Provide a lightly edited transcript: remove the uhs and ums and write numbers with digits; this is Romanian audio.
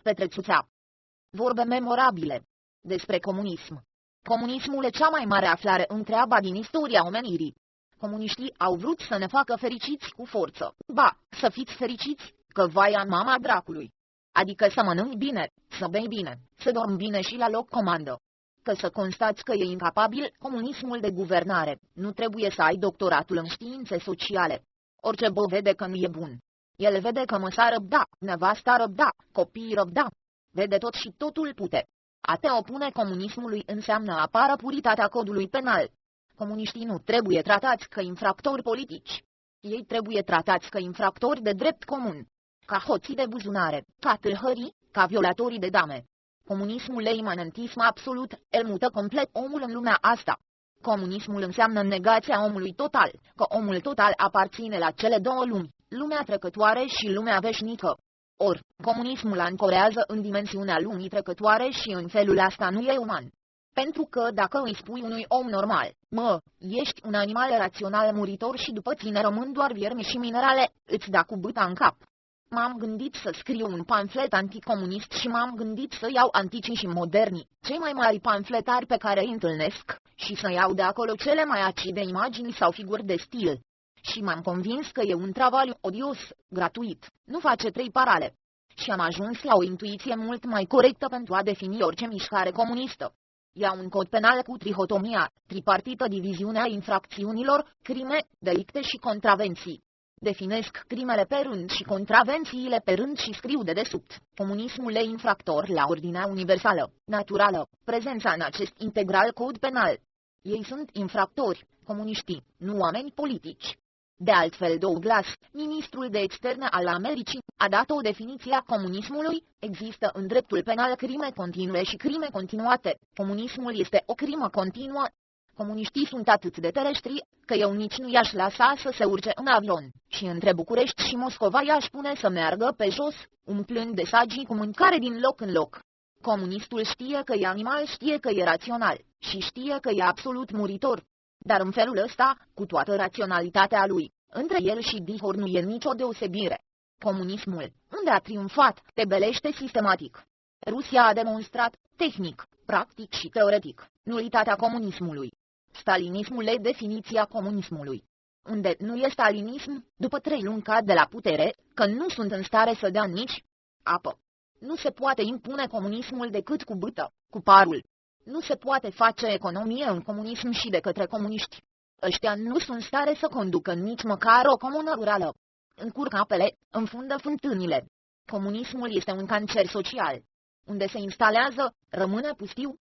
Petrețuța. Vorbe memorabile. Despre comunism. Comunismul e cea mai mare aflare întreaba din istoria omenirii. Comuniștii au vrut să ne facă fericiți cu forță. Ba, să fiți fericiți, că vaia mama dracului. Adică să mănânci bine, să bei bine, să dormi bine și la loc comandă. Că să constați că e incapabil comunismul de guvernare, nu trebuie să ai doctoratul în științe sociale. Orice bă vede că nu e bun. El vede că măsa răbda, nevasta răbda, copiii răbda. Vede tot și totul pute. A te opune comunismului înseamnă apară puritatea codului penal. Comuniștii nu trebuie tratați ca infractori politici. Ei trebuie tratați ca infractori de drept comun. Ca hoții de buzunare, ca tâlhării, ca violatorii de dame. Comunismul e imanentism absolut, el mută complet omul în lumea asta. Comunismul înseamnă negația omului total, că omul total aparține la cele două lumi, lumea trecătoare și lumea veșnică. Or, comunismul ancorează în dimensiunea lumii trecătoare și în felul ăsta nu e uman. Pentru că dacă îi spui unui om normal, mă, ești un animal rațional muritor și după tine rămân doar viermi și minerale, îți da cu bâta în cap. M-am gândit să scriu un pamflet anticomunist și m-am gândit să iau anticii și moderni, cei mai mari pamfletari pe care îi întâlnesc, și să iau de acolo cele mai acide imagini sau figuri de stil. Și m-am convins că e un travaliu odios, gratuit, nu face trei parale. Și am ajuns la o intuiție mult mai corectă pentru a defini orice mișcare comunistă. Ia un cod penal cu trihotomia, tripartită diviziunea infracțiunilor, crime, delicte și contravenții. Definesc crimele pe rând și contravențiile pe rând și scriu dedesubt. Comunismul e infractor la ordinea universală, naturală, prezența în acest integral cod penal. Ei sunt infractori, comuniștii, nu oameni politici. De altfel, Douglas, ministrul de externe al Americii, a dat o definiție a comunismului: există în dreptul penal crime continue și crime continuate. Comunismul este o crimă continuă. Comuniștii sunt atât de terestri, că eu nici nu i-aș lăsa să se urce în avion, și între București și Moscova i-aș pune să meargă pe jos, umplând de sagii cu mâncare din loc în loc. Comunistul știe că e animal, știe că e rațional, și știe că e absolut muritor. Dar în felul ăsta, cu toată raționalitatea lui, între el și Dihor nu e nicio deosebire. Comunismul, unde a triumfat, tebelește sistematic. Rusia a demonstrat, tehnic, practic și teoretic, nulitatea comunismului. Stalinismul e definiția comunismului. Unde nu e stalinism, după 3 luni cad de la putere, că nu sunt în stare să dea nici apă. Nu se poate impune comunismul decât cu bâtă, cu parul. Nu se poate face economie în comunism și de către comuniști. Ăștia nu sunt în stare să conducă nici măcar o comună rurală. Încurcă apele, înfundă fântânile. Comunismul este un cancer social. Unde se instalează, rămâne pustiu,